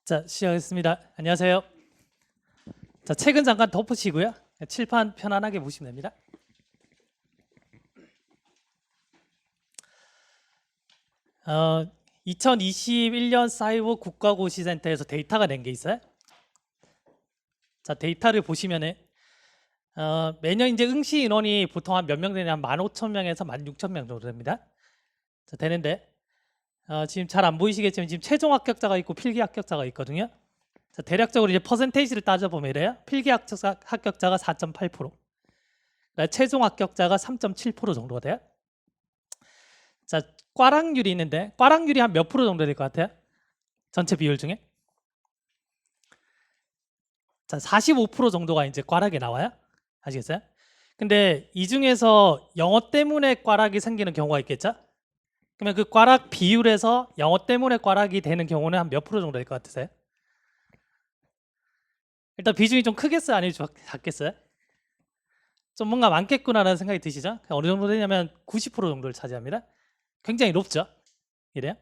자, 시작하겠습니다. 안녕하세요. 자, 책은 잠깐 덮으시고요. 칠판 편안하게 보시면 됩니다. 어, 2021년 사이버 국가고시센터에서 데이터가 낸 게 있어요. 자, 데이터를 보시면은 매년 이제 응시 인원이 보통 한 몇 명 되냐? 한 15,000명에서 16,000명 정도 됩니다. 자, 되는데 지금 잘 안 보이시겠지만 지금 최종 합격자가 있고 필기 합격자가 있거든요. 자, 대략적으로 이제 퍼센테이지를 따져보면 이래요. 필기 합격자가 4.8%, 최종 합격자가 3.7% 정도가 돼요. 자, 꽈락률이 있는데 꽈락률이 한 몇 프로 정도 될 것 같아요? 전체 비율 중에? 자, 45% 정도가 이제 꽈락이 나와요. 아시겠어요? 근데 이 중에서 영어 때문에 꽈락이 생기는 경우가 있겠죠? 그러면 그 꽈락 비율에서 영어 때문에 꽈락이 되는 경우는 한 몇 프로 정도 될 것 같으세요? 일단 비중이 좀 크겠어요? 아니면 작겠어요? 좀 뭔가 많겠구나라는 생각이 드시죠? 어느 정도 되냐면 90% 정도를 차지합니다. 굉장히 높죠? 이래요?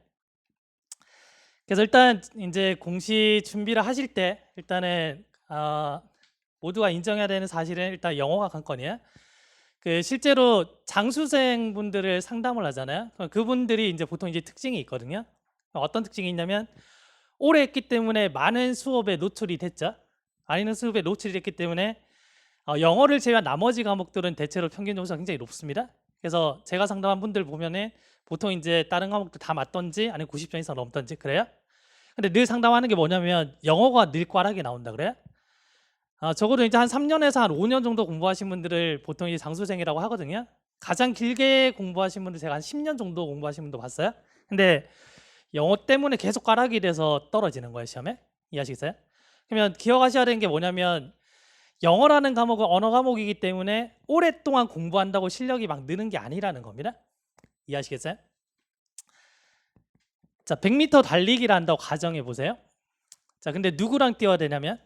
그래서 일단 이제 공시 준비를 하실 때 일단은 모두가 인정해야 되는 사실은 일단 영어가 관건이에요. 그 실제로 장수생 분들을 상담을 하잖아요. 그분들이 이제 보통 이제 특징이 있거든요. 어떤 특징이 있냐면 오래 했기 때문에 많은 수업에 노출이 됐죠. 많은 수업에 노출이 됐기 때문에 영어를 제외한 나머지 과목들은 대체로 평균 점수가 굉장히 높습니다. 그래서 제가 상담한 분들 보면은 보통 이제 다른 과목도 다 맞던지 아니면 90점 이상 넘던지 그래요. 근데 늘 상담하는 게 뭐냐면 영어가 늘 꽈락이 나온다 그래요. 적어도 이제 한 3년에서 한 5년 정도 공부하신 분들을 보통 이제 장수생이라고 하거든요. 가장 길게 공부하신 분들 제가 한 10년 정도 공부하신 분도 봤어요. 근데 영어 때문에 계속 꽈락이 돼서 떨어지는 거예요, 시험에. 이해하시겠어요? 그러면 기억하셔야 되는 게 뭐냐면 영어라는 과목은 언어 과목이기 때문에 오랫동안 공부한다고 실력이 막 느는 게 아니라는 겁니다. 이해하시겠어요? 자, 100m 달리기를 한다고 가정해 보세요. 자, 근데 누구랑 뛰어야 되냐면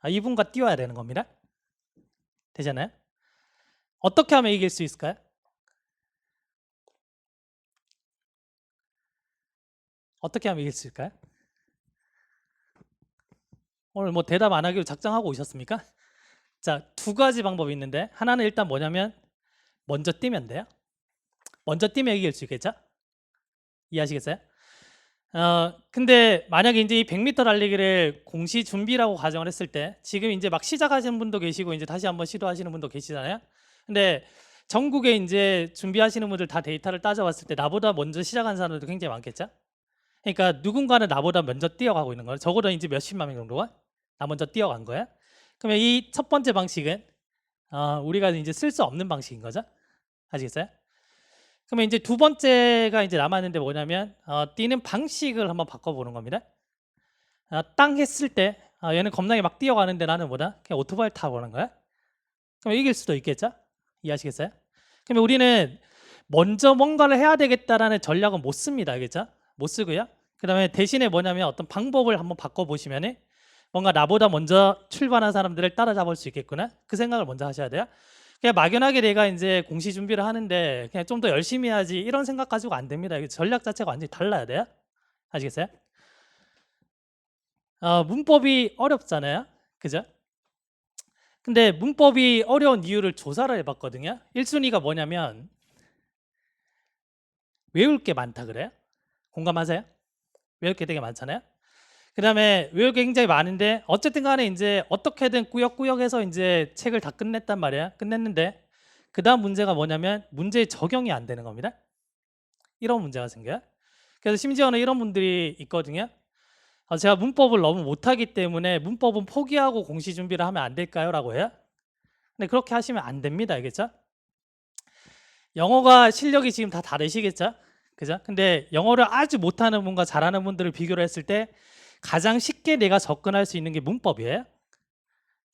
이분과 뛰어야 되는 겁니다. 되잖아요? 어떻게 하면 이길 수 있을까요? 어떻게 하면 이길 수 있을까요? 오늘 뭐 대답 안 하기로 작정하고 오셨습니까? 자, 두 가지 방법이 있는데 하나는 일단 뭐냐면 먼저 뛰면 돼요. 먼저 뛰면 이길 수 있겠죠? 이해하시겠어요? 근데 만약에 이제 이 100m 달리기를 공시 준비라고 가정을 했을 때 지금 이제 막 시작하시는 분도 계시고 이제 다시 한번 시도하시는 분도 계시잖아요. 근데 전국에 이제 준비하시는 분들 다 데이터를 따져봤을 때 나보다 먼저 시작한 사람들도 굉장히 많겠죠? 그러니까 누군가는 나보다 먼저 뛰어가고 있는 거예요. 적어도 이제 몇십만 명 정도가 나 먼저 뛰어간 거야. 그러면 이 첫 번째 방식은 우리가 이제 쓸 수 없는 방식인 거죠. 아시겠어요? 그러면 이제 두 번째가 이제 남았는데 뭐냐면 뛰는 방식을 한번 바꿔보는 겁니다. 땅 했을 때 얘는 겁나게 막 뛰어가는데 나는 뭐다? 그냥 오토바이 타고 오는 거야. 그럼 이길 수도 있겠죠? 이해하시겠어요? 그러면 우리는 먼저 뭔가를 해야 되겠다라는 전략은 못 씁니다. 알겠죠? 못 쓰고요. 그 다음에 대신에 뭐냐면 어떤 방법을 한번 바꿔보시면 뭔가 나보다 먼저 출발한 사람들을 따라잡을 수 있겠구나. 그 생각을 먼저 하셔야 돼요. 그냥 막연하게 내가 이제 공시 준비를 하는데 그냥 좀 더 열심히 해야지 이런 생각 가지고 안 됩니다. 이게 전략 자체가 완전히 달라야 돼요. 아시겠어요? 문법이 어렵잖아요. 그죠? 근데 문법이 어려운 이유를 조사를 해봤거든요. 1순위가 뭐냐면 외울 게 많다 그래요? 공감하세요? 외울 게 되게 많잖아요. 그 다음에 외울 게 굉장히 많은데 어쨌든 간에 이제 어떻게든 꾸역꾸역해서 이제 책을 다 끝냈단 말이야. 끝냈는데 그 다음 문제가 뭐냐면 문제의 적용이 안 되는 겁니다. 이런 문제가 생겨요. 그래서 심지어는 이런 분들이 있거든요. 제가 문법을 너무 못하기 때문에 문법은 포기하고 공시 준비를 하면 안 될까요? 라고 해요. 근데 그렇게 하시면 안 됩니다. 알겠죠? 영어가 실력이 지금 다 다르시겠죠? 그죠? 근데 영어를 아주 못하는 분과 잘하는 분들을 비교를 했을 때 가장 쉽게 내가 접근할 수 있는 게 문법이에요.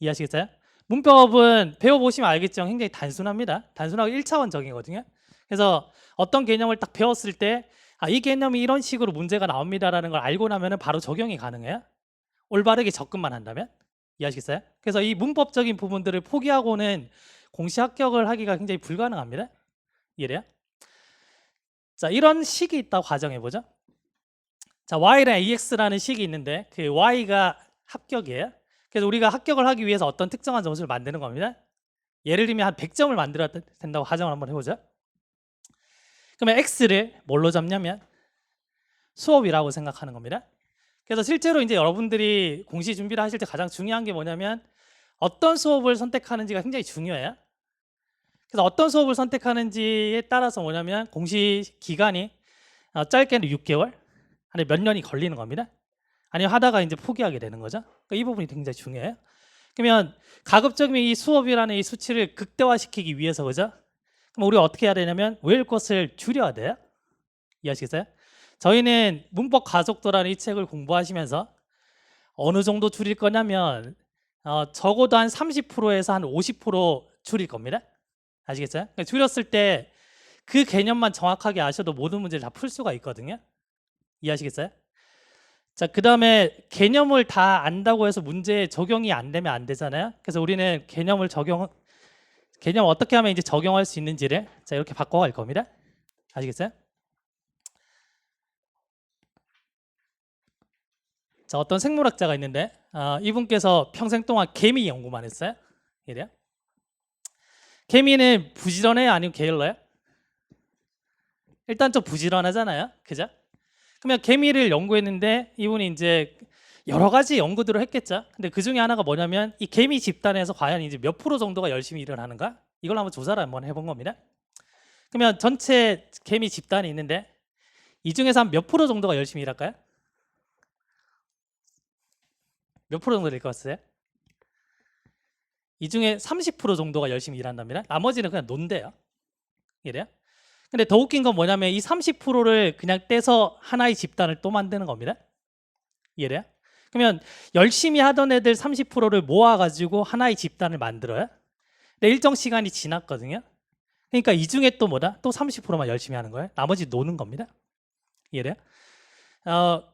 이해하시겠어요? 문법은 배워보시면 알겠지만 굉장히 단순합니다. 단순하고 1차원적이거든요. 그래서 어떤 개념을 딱 배웠을 때 이 개념이 이런 식으로 문제가 나옵니다라는 걸 알고 나면 바로 적용이 가능해요. 올바르게 접근만 한다면. 이해하시겠어요? 그래서 이 문법적인 부분들을 포기하고는 공시 합격을 하기가 굉장히 불가능합니다. 이해돼요? 자, 이런 식이 있다고 가정해보죠. 자, y랑 ax라는 식이 있는데 그 y가 합격이에요. 그래서 우리가 합격을 하기 위해서 어떤 특정한 점수를 만드는 겁니다. 예를 들면 한 100점을 만들어야 된다고 가정을 한번 해보자. 그러면 x를 뭘로 잡냐면 수업이라고 생각하는 겁니다. 그래서 실제로 이제 여러분들이 공시 준비를 하실 때 가장 중요한 게 뭐냐면 어떤 수업을 선택하는지가 굉장히 중요해요. 그래서 어떤 수업을 선택하는지에 따라서 뭐냐면 공시 기간이 짧게는 6개월, 아니 몇 년이 걸리는 겁니다. 아니면 하다가 이제 포기하게 되는 거죠. 그러니까 이 부분이 굉장히 중요해요. 그러면 가급적이면 이 수업이라는 이 수치를 극대화시키기 위해서 그죠? 그럼 우리가 어떻게 해야 되냐면 외울 것을 줄여야 돼요. 이해하시겠어요? 저희는 문법 가속도라는 이 책을 공부하시면서 어느 정도 줄일 거냐면 적어도 한 30%에서 한 50% 줄일 겁니다. 아시겠어요? 그러니까 줄였을 때 그 개념만 정확하게 아셔도 모든 문제를 다 풀 수가 있거든요. 이해하시겠어요? 자, 그 다음에 개념을 다 안다고 해서 문제에 적용이 안 되면 안 되잖아요. 그래서 우리는 개념 어떻게 하면 이제 적용할 수 있는지를 자 이렇게 바꿔갈 겁니다. 아시겠어요? 자, 어떤 생물학자가 있는데 이분께서 평생 동안 개미 연구만 했어요. 이래요? 개미는 부지런해요, 아니면 게을러요? 일단 좀 부지런하잖아요, 그죠? 그러면 개미를 연구했는데 이분이 이제 여러 가지 연구들을 했겠죠. 근데 그 중에 하나가 뭐냐면 이 개미 집단에서 과연 이제 몇 프로 정도가 열심히 일을 하는가? 이걸 한번 조사를 한번 해본 겁니다. 그러면 전체 개미 집단이 있는데 이 중에서 한 몇 프로 정도가 열심히 일할까요? 몇 프로 정도 될 것 같으세요? 이 중에 30% 정도가 열심히 일한답니다. 나머지는 그냥 논대요. 이래요? 근데 더 웃긴 건 뭐냐면 이 30%를 그냥 떼서 하나의 집단을 또 만드는 겁니다. 이해돼요? 그러면 열심히 하던 애들 30%를 모아가지고 하나의 집단을 만들어요. 근데 일정 시간이 지났거든요. 그러니까 이 중에 또 뭐다? 또 30%만 열심히 하는 거예요. 나머지 노는 겁니다. 이해돼요?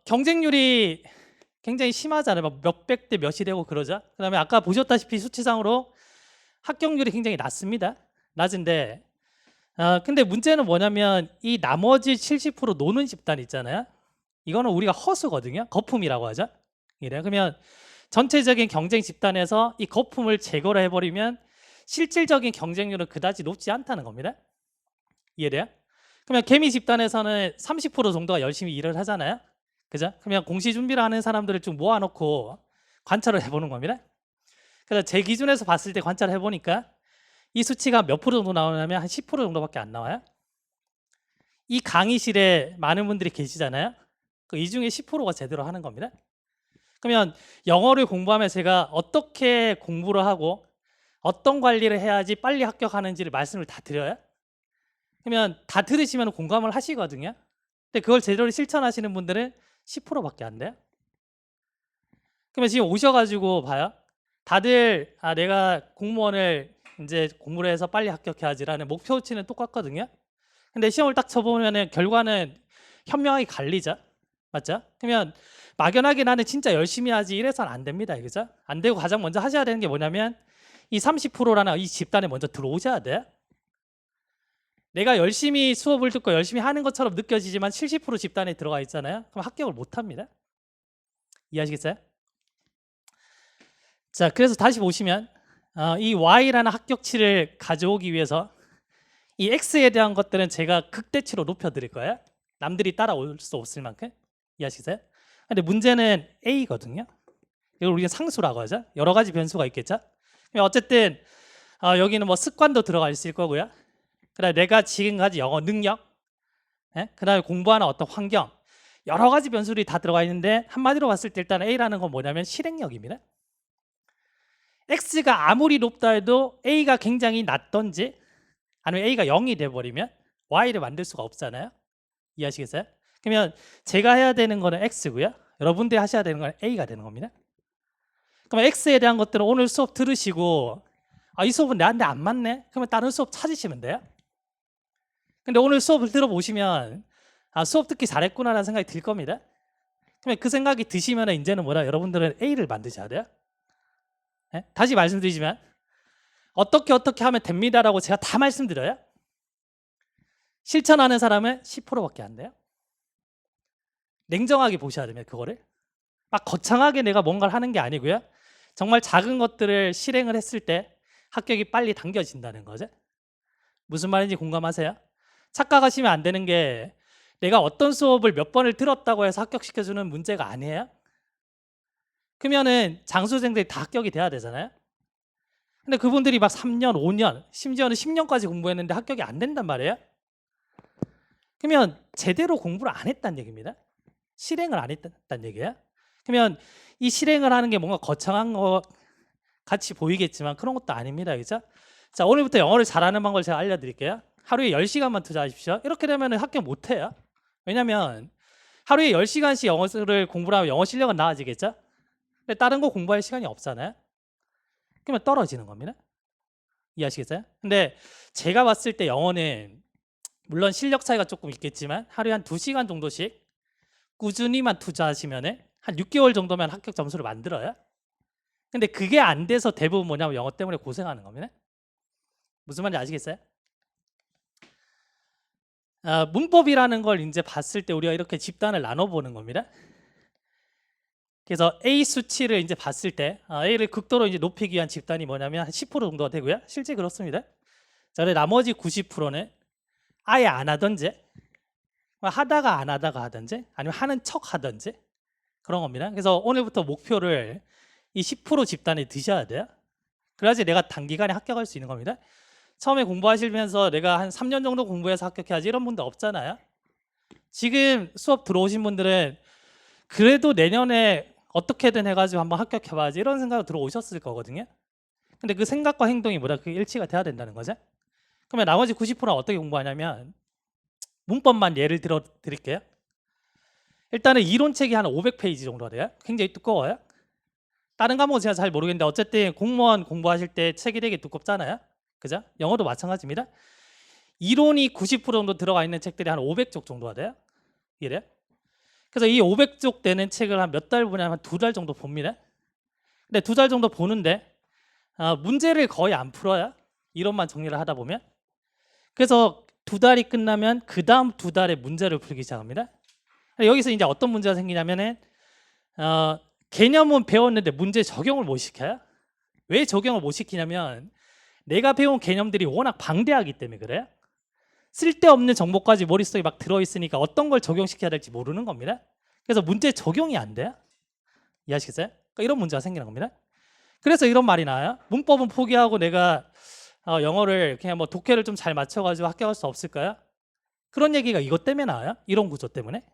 경쟁률이 굉장히 심하잖아요. 막 몇백 대 몇이 되고 그러죠. 그 다음에 아까 보셨다시피 수치상으로 합격률이 굉장히 낮습니다. 낮은데 근데 문제는 뭐냐면 이 나머지 70% 노는 집단 있잖아요. 이거는 우리가 허수거든요. 거품이라고 하죠. 이래요. 그러면 전체적인 경쟁 집단에서 이 거품을 제거를 해버리면 실질적인 경쟁률은 그다지 높지 않다는 겁니다. 이해돼요? 그러면 개미 집단에서는 30% 정도가 열심히 일을 하잖아요. 그죠? 그러면 공시 준비를 하는 사람들을 좀 모아놓고 관찰을 해보는 겁니다. 그래서 제 기준에서 봤을 때 관찰을 해보니까 이 수치가 몇 프로 정도 나오냐면 한 10% 정도밖에 안 나와요. 이 강의실에 많은 분들이 계시잖아요. 이 중에 10%가 제대로 하는 겁니다. 그러면 영어를 공부하면 제가 어떻게 공부를 하고 어떤 관리를 해야지 빨리 합격하는지를 말씀을 다 드려요. 그러면 다 들으시면 공감을 하시거든요. 근데 그걸 제대로 실천하시는 분들은 10%밖에 안 돼요. 그러면 지금 오셔가지고 봐요. 다들 내가 공무원을 이제 공부를 해서 빨리 합격해야지라는 목표치는 똑같거든요. 근데 시험을 딱 쳐보면은 결과는 현명하게 갈리죠. 맞죠? 그러면 막연하게 나는 진짜 열심히 하지 이래서는 안 됩니다. 그죠? 안 되고 가장 먼저 하셔야 되는 게 뭐냐면 이 30%라는 이 집단에 먼저 들어오셔야 돼. 내가 열심히 수업을 듣고 열심히 하는 것처럼 느껴지지만 70% 집단에 들어가 있잖아요. 그럼 합격을 못 합니다. 이해하시겠어요? 자, 그래서 다시 보시면 이 y라는 합격치를 가져오기 위해서 이 x에 대한 것들은 제가 극대치로 높여드릴 거예요. 남들이 따라올 수 없을 만큼. 이해하시겠어요? 근데 문제는 a거든요. 이걸 우리가 상수라고 하죠. 여러 가지 변수가 있겠죠. 어쨌든 여기는 뭐 습관도 들어가 있을 거고요. 그다음에 내가 지금까지 영어 능력, 그다음에 공부하는 어떤 환경, 여러 가지 변수들이 다 들어가 있는데 한마디로 봤을 때 일단 a라는 건 뭐냐면 실행력입니다. x가 아무리 높다 해도 a가 굉장히 낮던지 아니면 a가 0이 돼버리면 y를 만들 수가 없잖아요. 이해하시겠어요? 그러면 제가 해야 되는 거는 x고요. 여러분들이 하셔야 되는 건 a가 되는 겁니다. 그러면 x에 대한 것들은 오늘 수업 들으시고 이 수업은 나한테 안 맞네? 그러면 다른 수업 찾으시면 돼요. 근데 오늘 수업을 들어보시면 수업 듣기 잘했구나라는 생각이 들 겁니다. 그러면 그 생각이 드시면 이제는 뭐라 여러분들은 a를 만드셔야 돼요. 네? 다시 말씀드리지만 어떻게 하면 됩니다라고 제가 다 말씀드려요. 실천하는 사람은 10%밖에 안 돼요. 냉정하게 보셔야 됩니다. 그거를 막 거창하게 내가 뭔가를 하는 게 아니고요. 정말 작은 것들을 실행을 했을 때 합격이 빨리 당겨진다는 거죠. 무슨 말인지 공감하세요? 착각하시면 안 되는 게 내가 어떤 수업을 몇 번을 들었다고 해서 합격시켜주는 문제가 아니에요. 그러면은 장수생들이 다 합격이 돼야 되잖아요. 근데 그분들이 막 3년, 5년, 심지어는 10년까지 공부했는데 합격이 안 된단 말이에요. 그러면 제대로 공부를 안 했다는 얘기입니다. 실행을 안 했다는 얘기예요. 그러면 이 실행을 하는 게 뭔가 거창한 거 같이 보이겠지만 그런 것도 아닙니다. 그죠? 자, 오늘부터 영어를 잘하는 방법을 제가 알려드릴게요. 하루에 10시간만 투자하십시오. 이렇게 되면 합격 못해요. 왜냐면 하루에 10시간씩 영어를 공부를 하면 영어 실력은 나아지겠죠? 근데 다른 거 공부할 시간이 없잖아요. 그러면 떨어지는 겁니다. 이해하시겠어요? 근데 제가 봤을 때 영어는 물론 실력 차이가 조금 있겠지만 하루에 한 2시간 정도씩 꾸준히만 투자하시면 한 6개월 정도면 합격 점수를 만들어요. 근데 그게 안 돼서 대부분 뭐냐면 영어 때문에 고생하는 겁니다. 무슨 말인지 아시겠어요? 문법이라는 걸 이제 봤을 때 우리가 이렇게 집단을 나눠보는 겁니다. 그래서 A 수치를 이제 봤을 때 A를 극도로 이제 높이기 위한 집단이 뭐냐면 한 10% 정도가 되고요. 실제 그렇습니다. 자, 그래 나머지 90%는 아예 안 하든지 하다가 안 하다가 하든지 아니면 하는 척 하든지 그런 겁니다. 그래서 오늘부터 목표를 이 10% 집단에 드셔야 돼요. 그래야지 내가 단기간에 합격할 수 있는 겁니다. 처음에 공부하시면서 내가 한 3년 정도 공부해서 합격해야지 이런 분들 없잖아요. 지금 수업 들어오신 분들은 그래도 내년에 어떻게든 해가지고 한번 합격해봐야지 이런 생각으로 들어오셨을 거거든요. 근데 그 생각과 행동이 뭐다? 그게 일치가 돼야 된다는 거죠. 그러면 나머지 90%는 어떻게 공부하냐면 문법만 예를 들어 드릴게요. 일단은 이론책이 한 500페이지 정도 돼요. 굉장히 두꺼워요. 다른 과목은 제가 잘 모르겠는데 어쨌든 공무원 공부하실 때 책이 되게 두껍잖아요. 그죠? 영어도 마찬가지입니다. 이론이 90% 정도 들어가 있는 책들이 한 500쪽 정도가 돼요. 이래요. 그래서 이 500쪽 되는 책을 한 몇 달 보냐면 한 2달 정도 봅니다. 근데 2달 정도 보는데 문제를 거의 안 풀어요. 이론만 정리를 하다 보면. 그래서 2달이 끝나면 그 다음 2달에 문제를 풀기 시작합니다. 여기서 이제 어떤 문제가 생기냐면은 개념은 배웠는데 문제 적용을 못 시켜요. 왜 적용을 못 시키냐면 내가 배운 개념들이 워낙 방대하기 때문에 그래요. 쓸데없는 정보까지 머릿속에 막 들어있으니까 어떤 걸 적용시켜야 될지 모르는 겁니다. 그래서 문제 적용이 안 돼요. 이해하시겠어요? 그러니까 이런 문제가 생기는 겁니다. 그래서 이런 말이 나와요. 문법은 포기하고 내가 영어를 그냥 뭐 독해를 좀 잘 맞춰가지고 합격할 수 없을까요? 그런 얘기가 이것 때문에 나와요. 이론 구조 때문에.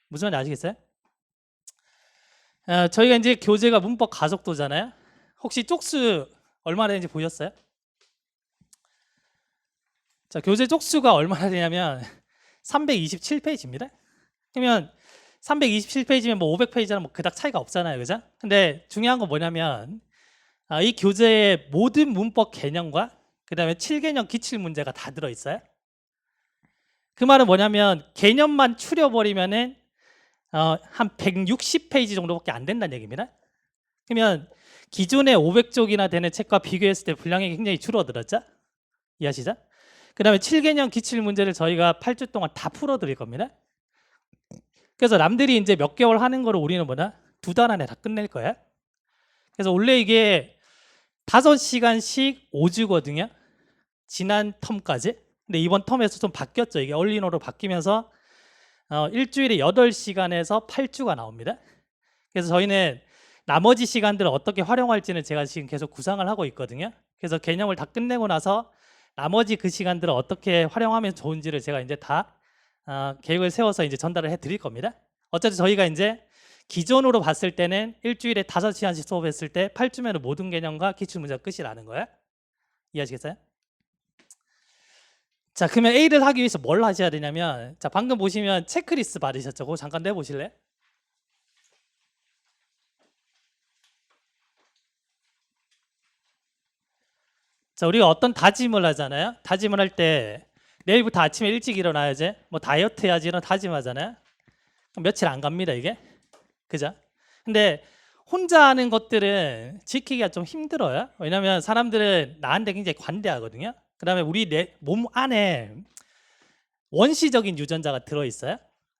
무슨 말인지 아시겠어요? 저희가 이제 교재가 문법 가속도잖아요. 혹시 쪽수 얼마나 되는지 보셨어요? 자, 교재 쪽수가 얼마나 되냐면 327페이지입니다. 그러면 327페이지면 뭐 500페이지랑 뭐 그닥 차이가 없잖아요. 그죠? 근데 중요한 건 뭐냐면 이 교재의 모든 문법 개념과 그다음에 7개념 기출 문제가 다 들어 있어요. 그 말은 뭐냐면 개념만 추려버리면은 한 160페이지 정도밖에 안 된다는 얘기입니다. 그러면 기존의 500쪽이나 되는 책과 비교했을 때 분량이 굉장히 줄어들었죠? 이해하시죠? 그 다음에 7개념 기출 문제를 저희가 8주 동안 다 풀어드릴 겁니다. 그래서 남들이 이제 몇 개월 하는 거를 우리는 뭐냐? 2달 안에 다 끝낼 거예요. 그래서 원래 이게 5시간씩 5주거든요. 지난 텀까지. 근데 이번 텀에서 좀 바뀌었죠. 이게 얼리노로 바뀌면서 일주일에 8시간에서 8주가 나옵니다. 그래서 저희는 나머지 시간들을 어떻게 활용할지는 제가 지금 계속 구상을 하고 있거든요. 그래서 개념을 다 끝내고 나서 나머지 그 시간들을 어떻게 활용하면 좋은지를 제가 이제 다 계획을 세워서 이제 전달을 해드릴 겁니다. 어쨌든 저희가 이제 기존으로 봤을 때는 일주일에 5시간씩 수업했을 때 8주면 모든 개념과 기출문제가 끝이라는 거예요. 이해하시겠어요? 자, 그러면 A를 하기 위해서 뭘 하셔야 되냐면, 자, 방금 보시면 체크리스트 받으셨죠? 그거 잠깐 내보실래요? 자, 우리가 어떤 다짐을 하잖아요. 다짐을 할 때 내일부터 아침에 일찍 일어나야지, 뭐 다이어트 해야지 이런 다짐하잖아요. 그럼 며칠 안 갑니다, 이게. 그죠? 근데 혼자 하는 것들은 지키기가 좀 힘들어요. 왜냐면 사람들은 나한테 굉장히 관대하거든요. 그 다음에 우리 내 몸 안에 원시적인 유전자가 들어있어요.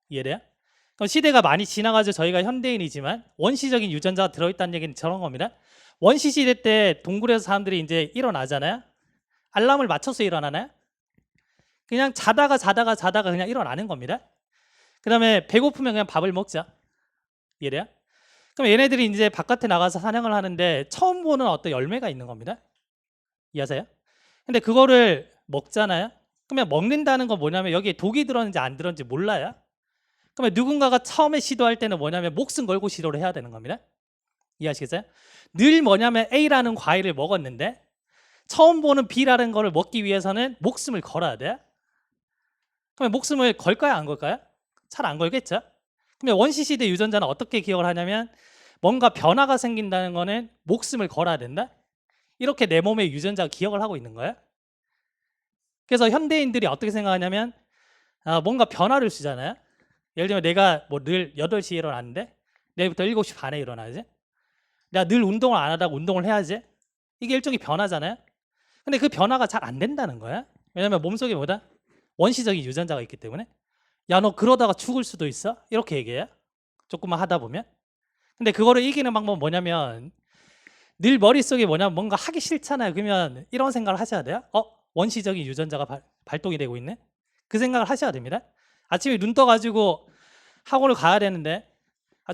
이해돼요? 그럼 시대가 많이 지나가지고 저희가 현대인이지만 원시적인 유전자가 들어있다는 얘기는 저런 겁니다. 원시 시대 때 동굴에서 사람들이 이제 일어나잖아요. 알람을 맞춰서 일어나나요? 그냥 자다가 그냥 일어나는 겁니다. 그 다음에 배고프면 그냥 밥을 먹자. 이래요? 그럼 얘네들이 이제 바깥에 나가서 사냥을 하는데 처음 보는 어떤 열매가 있는 겁니다. 이해하세요? 근데 그거를 먹잖아요. 그러면 먹는다는 건 뭐냐면 여기에 독이 들었는지 안 들었는지 몰라요. 그러면 누군가가 처음에 시도할 때는 뭐냐면 목숨 걸고 시도를 해야 되는 겁니다. 이해하시겠어요? 늘 뭐냐면 A라는 과일을 먹었는데 처음 보는 B라는 거를 먹기 위해서는 목숨을 걸어야 돼. 그러면 목숨을 걸까요? 안 걸까요? 잘 안 걸겠죠? 그러면 원시시대 유전자는 어떻게 기억을 하냐면 뭔가 변화가 생긴다는 거는 목숨을 걸어야 된다? 이렇게 내 몸의 유전자가 기억을 하고 있는 거예요. 그래서 현대인들이 어떻게 생각하냐면 뭔가 변화를 주잖아요. 예를 들면 내가 뭐 늘 8시에 일어났는데 내일부터 7시 반에 일어나야지. 내가 늘 운동을 안 하다가 운동을 해야지. 이게 일종의 변화잖아요. 근데 그 변화가 잘 안 된다는 거야. 왜냐면 몸속에 뭐다? 원시적인 유전자가 있기 때문에. 야, 너 그러다가 죽을 수도 있어? 이렇게 얘기해요. 조금만 하다 보면. 근데 그거를 이기는 방법은 뭐냐면 늘 머릿속에 뭐냐면 뭔가 하기 싫잖아요. 그러면 이런 생각을 하셔야 돼요. 원시적인 유전자가 발동이 되고 있네. 그 생각을 하셔야 됩니다. 아침에 눈 떠가지고 학원을 가야 되는데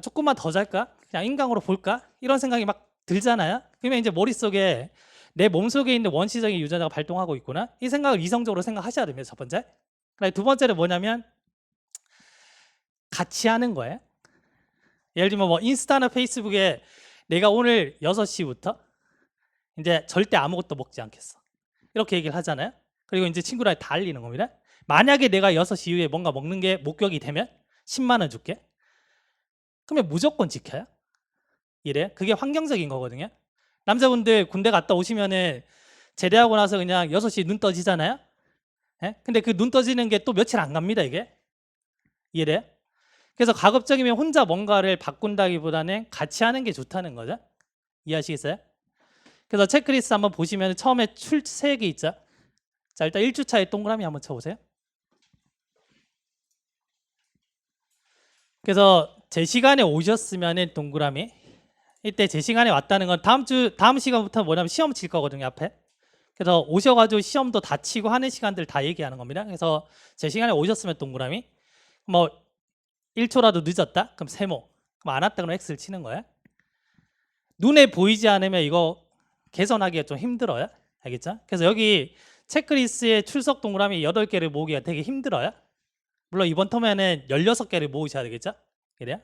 조금만 더 잘까? 그냥 인강으로 볼까? 이런 생각이 막 들잖아요. 그러면 이제 머릿속에 내 몸속에 있는 원시적인 유전자가 발동하고 있구나. 이 생각을 이성적으로 생각하셔야 됩니다. 첫 번째. 두 번째는 뭐냐면 같이 하는 거예요. 예를 들면 뭐 인스타나 페이스북에 내가 오늘 6시부터 이제 절대 아무것도 먹지 않겠어. 이렇게 얘기를 하잖아요. 그리고 이제 친구랑 다 알리는 겁니다. 만약에 내가 6시 이후에 뭔가 먹는 게 목격이 되면 10만 원 줄게. 그러면 무조건 지켜요. 이래. 그게 환경적인 거거든요. 남자분들 군대 갔다 오시면은 제대하고 나서 그냥 6시 눈 떠지잖아요. 예? 근데 그 눈 떠지는 게 또 며칠 안 갑니다, 이게. 이해돼요? 그래서 가급적이면 혼자 뭔가를 바꾼다기보다는 같이 하는 게 좋다는 거죠. 이해하시겠어요? 그래서 체크리스트 한번 보시면 처음에 출첵이 있죠. 자, 일단 1주차에 동그라미 한번 쳐보세요. 그래서 제 시간에 오셨으면 동그라미. 이때 제 시간에 왔다는 건 다음 시간부터 뭐냐면 시험 칠 거거든요, 앞에. 그래서 오셔가지고 시험도 다 치고 하는 시간들 다 얘기하는 겁니다. 그래서 제 시간에 오셨으면 동그라미. 뭐 1초라도 늦었다? 그럼 세모. 그럼 안 왔다 그러면 X를 치는 거야. 눈에 보이지 않으면 이거 개선하기가 좀 힘들어요. 알겠죠? 그래서 여기 체크리스트에 출석 동그라미 8개를 모으기가 되게 힘들어요. 물론 이번 텀에는 16개를 모으셔야 되겠죠? 그래요?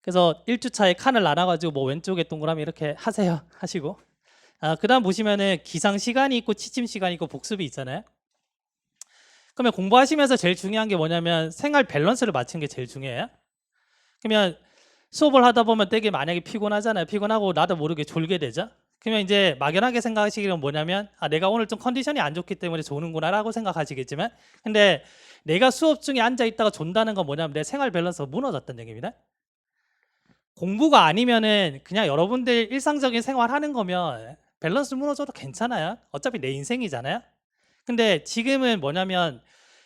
그래서 1주차에 칸을 나눠가지고 뭐 왼쪽에 동그라미 이렇게 하세요. 하시고. 그 다음 보시면은 기상 시간이 있고 취침 시간이 있고 복습이 있잖아요. 그러면 공부하시면서 제일 중요한 게 뭐냐면 생활 밸런스를 맞추는 게 제일 중요해요. 그러면 수업을 하다 보면 되게 만약에 피곤하잖아요. 피곤하고 나도 모르게 졸게 되죠. 그러면 이제 막연하게 생각하시기는 뭐냐면 내가 오늘 좀 컨디션이 안 좋기 때문에 조는구나 라고 생각하시겠지만 근데 내가 수업 중에 앉아있다가 존다는 건 뭐냐면 내 생활 밸런스가 무너졌다는 얘기입니다. 공부가 아니면은 그냥 여러분들 일상적인 생활 하는 거면 밸런스 무너져도 괜찮아요. 어차피 내 인생이잖아요. 근데 지금은 뭐냐면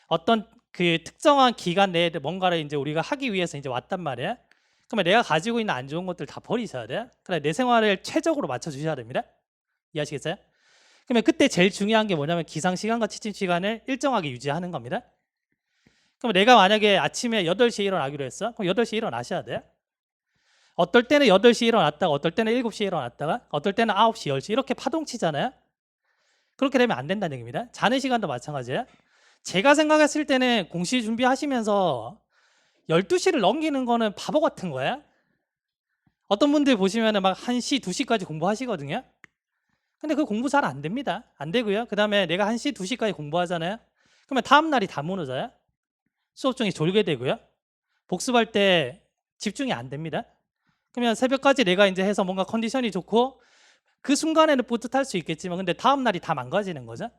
어떤 그 특정한 기간 내에 뭔가를 이제 우리가 하기 위해서 이제 왔단 말이야. 그러면 내가 가지고 있는 안 좋은 것들 다 버리셔야 돼. 그래 내 생활을 최적으로 맞춰 주셔야 됩니다. 이해하시겠어요? 그러면 그때 제일 중요한 게 뭐냐면 기상 시간과 취침 시간을 일정하게 유지하는 겁니다. 그럼 내가 만약에 아침에 8시에 일어나기로 했어. 그럼 8시에 일어나셔야 돼. 어떨 때는 8시에 일어났다가 어떨 때는 7시에 일어났다가 어떨 때는 9시, 10시 이렇게 파동치잖아요. 그렇게 되면 안 된다는 얘기입니다. 자는 시간도 마찬가지예요. 제가 생각했을 때는 공시 준비하시면서 12시를 넘기는 거는 바보 같은 거야. 어떤 분들 보시면 막 1시, 2시까지 공부하시거든요. 근데 그 공부 잘 안 됩니다. 안 되고요. 그 다음에 내가 1시, 2시까지 공부하잖아요. 그러면 다음 날이 다 무너져요. 수업 중에 졸게 되고요. 복습할 때 집중이 안 됩니다. 그러면 새벽까지 내가 이제 해서 뭔가 컨디션이 좋고 그 순간에는 뿌듯할 수 있겠지만 근데 다음 날이 다 망가지는 거죠.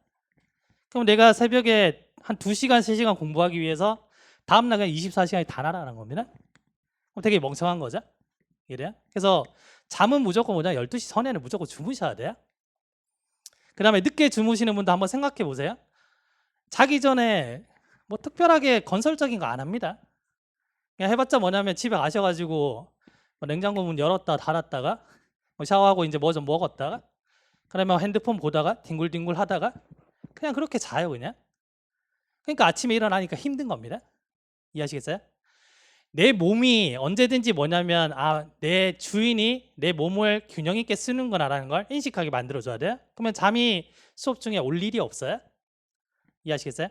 그럼 내가 새벽에 한 2시간, 3시간 공부하기 위해서 다음 날 그냥 24시간이 다 날아가는 겁니다. 그럼 되게 멍청한 거죠. 이래요? 그래서 잠은 무조건 뭐냐 12시 전에는 무조건 주무셔야 돼요. 그 다음에 늦게 주무시는 분도 한번 생각해 보세요. 자기 전에 뭐 특별하게 건설적인 거 안 합니다. 그냥 해봤자 뭐냐면 집에 가셔가지고 뭐 냉장고 문 열었다 닫았다가 뭐 샤워하고 이제 뭐 좀 먹었다가 그러면 핸드폰 보다가 뒹굴뒹굴 하다가 그냥 그렇게 자요 그냥. 그러니까 아침에 일어나니까 힘든 겁니다. 이해하시겠어요? 내 몸이 언제든지 뭐냐면 내 주인이 내 몸을 균형 있게 쓰는구나라는 걸 인식하게 만들어줘야 돼요. 그러면 잠이 수업 중에 올 일이 없어요. 이해하시겠어요?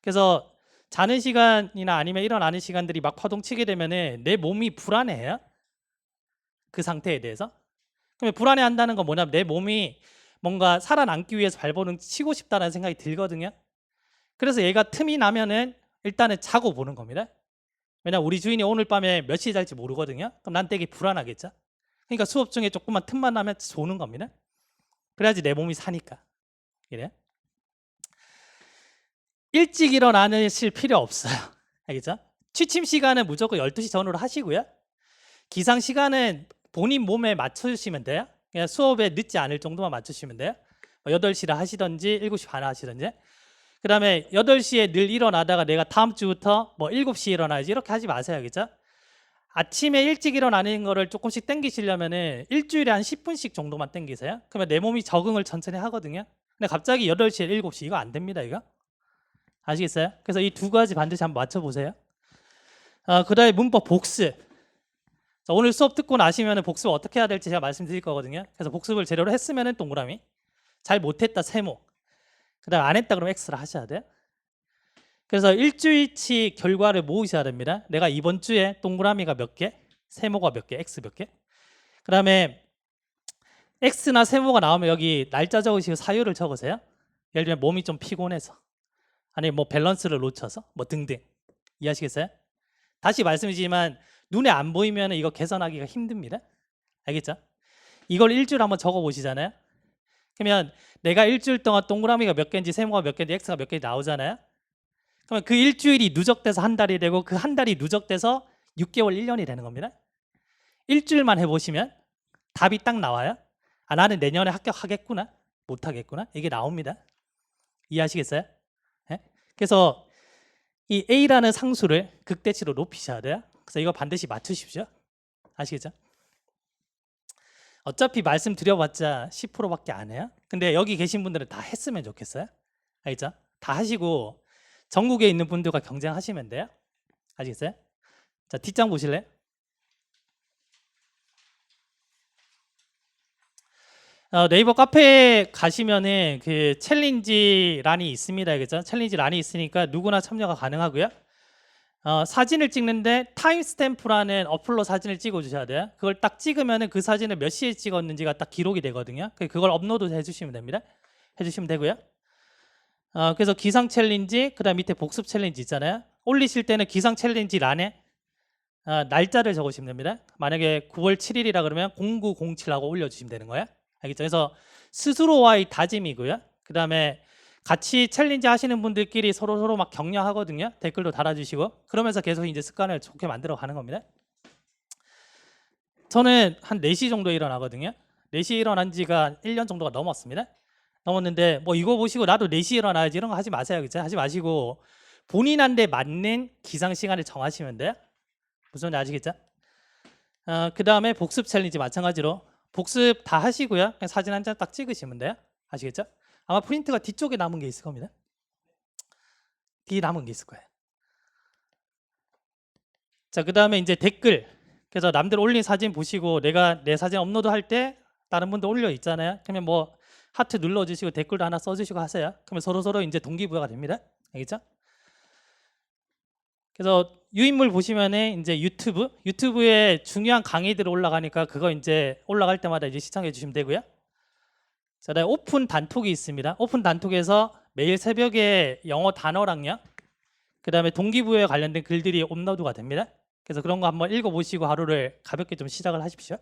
그래서 자는 시간이나 아니면 일어나는 시간들이 막 파동치게 되면은 내 몸이 불안해요. 그 상태에 대해서. 그러면 불안해한다는 건 뭐냐면 내 몸이 뭔가 살아남기 위해서 발버둥 치고 싶다는 생각이 들거든요. 그래서 얘가 틈이 나면은 일단은 자고 보는 겁니다. 왜냐면 우리 주인이 오늘 밤에 몇 시에 잘지 모르거든요. 그럼 난 되게 불안하겠죠. 그러니까 수업 중에 조금만 틈만 나면 조는 겁니다. 그래야지 내 몸이 사니까. 이래요. 일찍 일어나실 필요 없어요. 알겠죠? 취침 시간은 무조건 12시 전후로 하시고요. 기상 시간은 본인 몸에 맞춰주시면 돼요. 그냥 수업에 늦지 않을 정도만 맞추시면 돼요. 8시라 하시든지 7시 반에 하시든지. 그 다음에 8시에 늘 일어나다가 내가 다음 주부터 뭐 7시에 일어나야지 이렇게 하지 마세요. 알겠죠? 아침에 일찍 일어나는 거를 조금씩 땡기시려면은 일주일에 한 10분씩 정도만 땡기세요. 그러면 내 몸이 적응을 천천히 하거든요. 근데 갑자기 8시에 7시 이거 안 됩니다. 이거 아시겠어요? 그래서 이 두 가지 반드시 한번 맞춰보세요. 그 다음에 문법 복습. 자, 오늘 수업 듣고 나시면 복습 어떻게 해야 될지 제가 말씀드릴 거거든요. 그래서 복습을 제대로 했으면 동그라미, 잘 못했다 세모, 그 다음에 안 했다 그러면 X를 하셔야 돼요. 그래서 일주일치 결과를 모으셔야 됩니다. 내가 이번 주에 동그라미가 몇 개, 세모가 몇 개, X 몇 개. 그 다음에 X나 세모가 나오면 여기 날짜 적으시고 사유를 적으세요. 예를 들면 몸이 좀 피곤해서, 아니면 뭐 밸런스를 놓쳐서, 뭐 등등. 이해하시겠어요? 다시 말씀드리지만 눈에 안 보이면 이거 개선하기가 힘듭니다. 알겠죠? 이걸 일주일 한번 적어 보시잖아요. 그러면 내가 일주일 동안 동그라미가 몇 개인지 세모가 몇 개인지 X가 몇 개인지 나오잖아요. 그러면 그 일주일이 누적돼서 한 달이 되고 그 한 달이 누적돼서 6개월, 1년이 되는 겁니다. 일주일만 해보시면 답이 딱 나와요. 나는 내년에 합격하겠구나, 못하겠구나, 이게 나옵니다. 이해하시겠어요? 네? 그래서 이 A라는 상수를 극대치로 높이셔야 돼요. 그래서 이거 반드시 맞추십시오. 아시겠죠? 어차피 말씀드려봤자 10%밖에 안 해요. 근데 여기 계신 분들은 다 했으면 좋겠어요. 알겠죠? 다 하시고 전국에 있는 분들과 경쟁하시면 돼요. 아시겠어요? 자, 뒷장 보실래요? 네이버 카페에 가시면은 그 챌린지 란이 있습니다. 알겠죠? 챌린지 란이 있으니까 누구나 참여가 가능하고요. 사진을 찍는데 타임스탬프라는 어플로 사진을 찍어 주셔야 돼요. 그걸 딱 찍으면은 그 사진을 몇 시에 찍었는지가 딱 기록이 되거든요. 그걸 업로드 해주시면 됩니다. 해주시면 되고요. 그래서 기상 챌린지, 그 다음 밑에 복습 챌린지 있잖아요. 올리실 때는 기상 챌린지 란에 날짜를 적으시면 됩니다. 만약에 9월 7일이라 그러면 0907하고 올려주시면 되는 거예요. 알겠죠? 그래서 스스로와의 다짐이고요. 그 다음에 같이 챌린지 하시는 분들끼리 서로 막 격려하거든요. 댓글도 달아주시고 그러면서 계속 이제 습관을 좋게 만들어 가는 겁니다. 저는 한 4시 정도에 일어나거든요. 4시에 일어난 지가 1년 정도가 넘었습니다. 넘었는데 뭐 이거 보시고 나도 4시에 일어나야지 이런 거 하지 마세요. 그죠? 하지 마시고 본인한테 맞는 기상 시간을 정하시면 돼요. 무슨 말인지 아시겠죠? 그 다음에 복습 챌린지 마찬가지로 복습 다 하시고요. 그냥 사진 한 장 딱 찍으시면 돼요. 아시겠죠? 아마 프린트가 뒤쪽에 남은 게 있을 겁니다. 뒤에 남은 게 있을 거예요. 자, 그 다음에 이제 댓글. 그래서 남들 올린 사진 보시고 내가 내 사진 업로드 할 때 다른 분들 올려 있잖아요. 그러면 뭐 하트 눌러주시고 댓글도 하나 써주시고 하세요. 그러면 서로 이제 동기부여가 됩니다. 알겠죠? 그래서 유인물 보시면은 이제 유튜브에 중요한 강의들 올라가니까 그거 이제 올라갈 때마다 이제 시청해 주시면 되고요. 자, 다음에 오픈 단톡이 있습니다. 오픈 단톡에서 매일 새벽에 영어 단어랑요, 그 다음에 동기부여에 관련된 글들이 업로드가 됩니다. 그래서 그런 거 한번 읽어보시고 하루를 가볍게 좀 시작을 하십시오.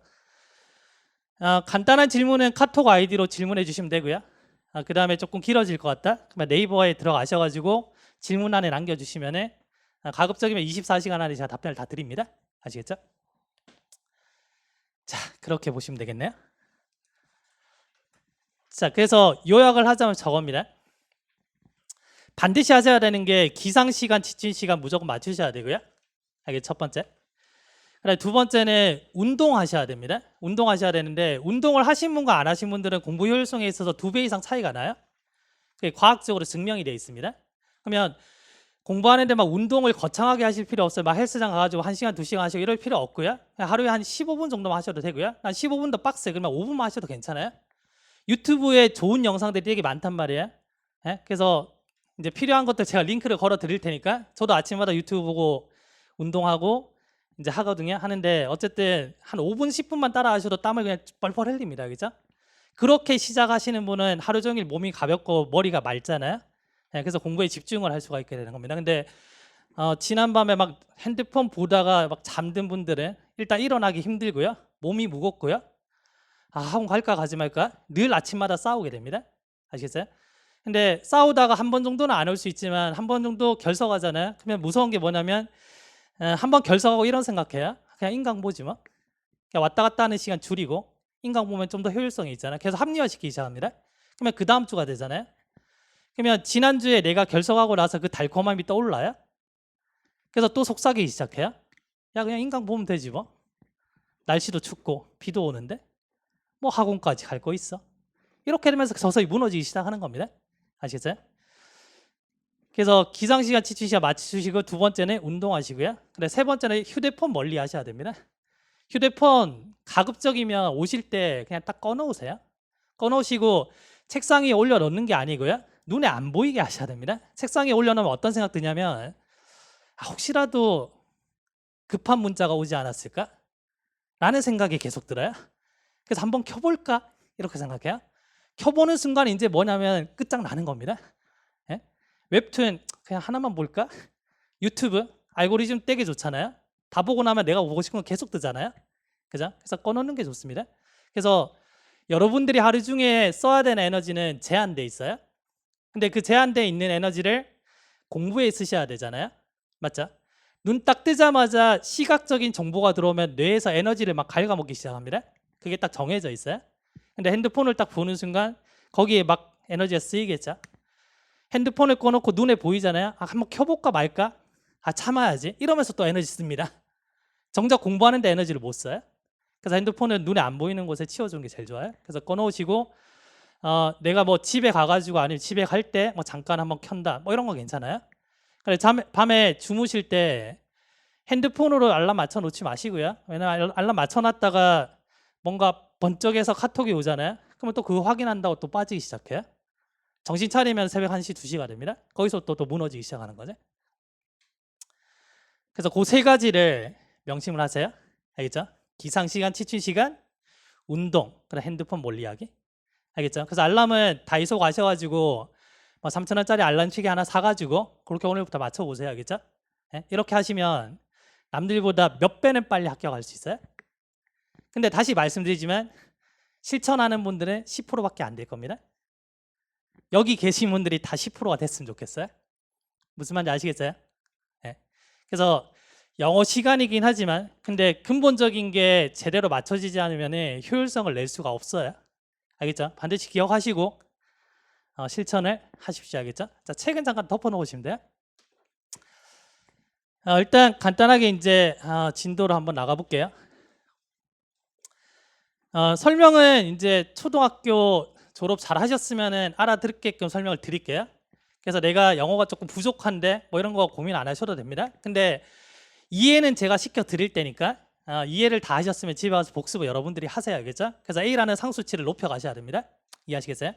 간단한 질문은 카톡 아이디로 질문해 주시면 되고요. 그 다음에 조금 길어질 것 같다? 그러면 네이버에 들어가셔가지고 질문란에 남겨주시면 가급적이면 24시간 안에 제가 답변을 다 드립니다. 아시겠죠? 자, 그렇게 보시면 되겠네요. 자, 그래서 요약을 하자면 저겁니다. 반드시 하셔야 되는 게 기상시간, 지침시간 무조건 맞추셔야 되고요. 이게 첫 번째. 그다음에 두 번째는 운동하셔야 됩니다. 운동하셔야 되는데 운동을 하신 분과 안 하신 분들은 공부 효율성에 있어서 2배 이상 차이가 나요. 그게 과학적으로 증명이 되어 있습니다. 그러면 공부하는데 막 운동을 거창하게 하실 필요 없어요. 막 헬스장 가가지고 1시간, 2시간 하시고 이럴 필요 없고요. 그냥 하루에 한 15분 정도만 하셔도 되고요. 한 15분도 빡세. 그러면 5분만 하셔도 괜찮아요. 유튜브에 좋은 영상들이 되게 많단 말이에요. 예? 그래서 이제 필요한 것들 제가 링크를 걸어 드릴 테니까 저도 아침마다 유튜브 보고 운동하고 이제 하거든요. 하는데 어쨌든 한 5분, 10분만 따라 하셔도 땀을 그냥 뻘뻘 흘립니다. 그죠? 그렇게 시작하시는 분은 하루 종일 몸이 가볍고 머리가 맑잖아요. 예, 그래서 공부에 집중을 할 수가 있게 되는 겁니다. 근데 지난밤에 막 핸드폰 보다가 막 잠든 분들은 일단 일어나기 힘들고요. 몸이 무겁고요. 학원 갈까 가지 말까? 늘 아침마다 싸우게 됩니다. 아시겠어요? 근데 싸우다가 한 번 정도는 안 올 수 있지만 한 번 정도 결석하잖아요. 그러면 무서운 게 뭐냐면 한 번 결석하고 이런 생각해요. 그냥 인강 보지 뭐. 그냥 왔다 갔다 하는 시간 줄이고 인강 보면 좀 더 효율성이 있잖아요. 그래서 합리화시키기 시작합니다. 그러면 그 다음 주가 되잖아요. 그러면 지난주에 내가 결석하고 나서 그 달콤함이 떠올라요. 그래서 또 속삭이기 시작해요. 야 그냥 인강 보면 되지 뭐. 날씨도 춥고 비도 오는데 뭐 학원까지 갈 거 있어. 이렇게 되면서 서서히 무너지기 시작하는 겁니다. 아시겠어요? 그래서 기상시간, 치치시간 맞추시고 두 번째는 운동하시고요. 근데 세 번째는 휴대폰 멀리 하셔야 됩니다. 휴대폰 가급적이면 오실 때 그냥 딱 꺼놓으세요. 꺼놓으시고 책상 위에 올려놓는 게 아니고요. 눈에 안 보이게 하셔야 됩니다. 책상 위에 올려놓으면 어떤 생각 드냐면 혹시라도 급한 문자가 오지 않았을까? 라는 생각이 계속 들어요. 그래서 한번 켜볼까? 이렇게 생각해요. 켜보는 순간 이제 뭐냐면 끝장나는 겁니다. 예? 웹툰 그냥 하나만 볼까? 유튜브 알고리즘 되게 좋잖아요. 다 보고 나면 내가 보고 싶은 거 계속 뜨잖아요. 그죠? 그래서 꺼놓는 게 좋습니다. 그래서 여러분들이 하루 중에 써야 되는 에너지는 제한돼 있어요. 근데 그 제한돼 있는 에너지를 공부에 쓰셔야 되잖아요. 맞죠? 눈 딱 뜨자마자 시각적인 정보가 들어오면 뇌에서 에너지를 막 갉아먹기 시작합니다. 그게 딱 정해져 있어요. 근데 핸드폰을 딱 보는 순간 거기에 막 에너지가 쓰이겠죠. 핸드폰을 꺼놓고 눈에 보이잖아요. 한번 켜볼까 말까? 참아야지. 이러면서 또 에너지 씁니다. 정작 공부하는데 에너지를 못 써요. 그래서 핸드폰은 눈에 안 보이는 곳에 치워주는 게 제일 좋아요. 그래서 꺼놓으시고 내가 뭐 집에 가가지고 아니면 집에 갈 때 뭐 잠깐 한번 켠다 뭐 이런 거 괜찮아요. 그래 밤에 주무실 때 핸드폰으로 알람 맞춰 놓지 마시고요. 왜냐면 알람 맞춰 놨다가 뭔가 번쩍해서 카톡이 오잖아요. 그러면 또 그거 확인한다고 또 빠지기 시작해요. 정신 차리면 새벽 1시, 2시가 됩니다. 거기서 또 무너지기 시작하는 거죠. 그래서 그 세 가지를 명심을 하세요. 알겠죠? 기상시간, 취침시간, 운동, 그다음 핸드폰 멀리하기. 알겠죠? 그래서 알람은 다이소 가셔가지고 3,000원짜리 알람치기 하나 사가지고 그렇게 오늘부터 맞춰보세요. 알겠죠? 네? 이렇게 하시면 남들보다 몇 배는 빨리 합격할 수 있어요. 근데 다시 말씀드리지만 실천하는 분들은 10%밖에 안 될 겁니다. 여기 계신 분들이 다 10%가 됐으면 좋겠어요. 무슨 말인지 아시겠어요? 네. 그래서 영어 시간이긴 하지만 근데 근본적인 게 제대로 맞춰지지 않으면 효율성을 낼 수가 없어요. 알겠죠? 반드시 기억하시고 실천을 하십시오. 알겠죠? 자, 책은 잠깐 덮어놓으시면 돼요. 일단 간단하게 이제 진도로 한번 나가볼게요. 설명은 이제 초등학교 졸업 잘 하셨으면 알아듣게끔 설명을 드릴게요. 그래서 내가 영어가 조금 부족한데 뭐 이런 거 고민 안 하셔도 됩니다. 근데 이해는 제가 시켜 드릴 테니까 이해를 다 하셨으면 집에 와서 복습을 여러분들이 하세요. 알겠죠? 그래서 A라는 상수치를 높여 가셔야 됩니다. 이해하시겠어요?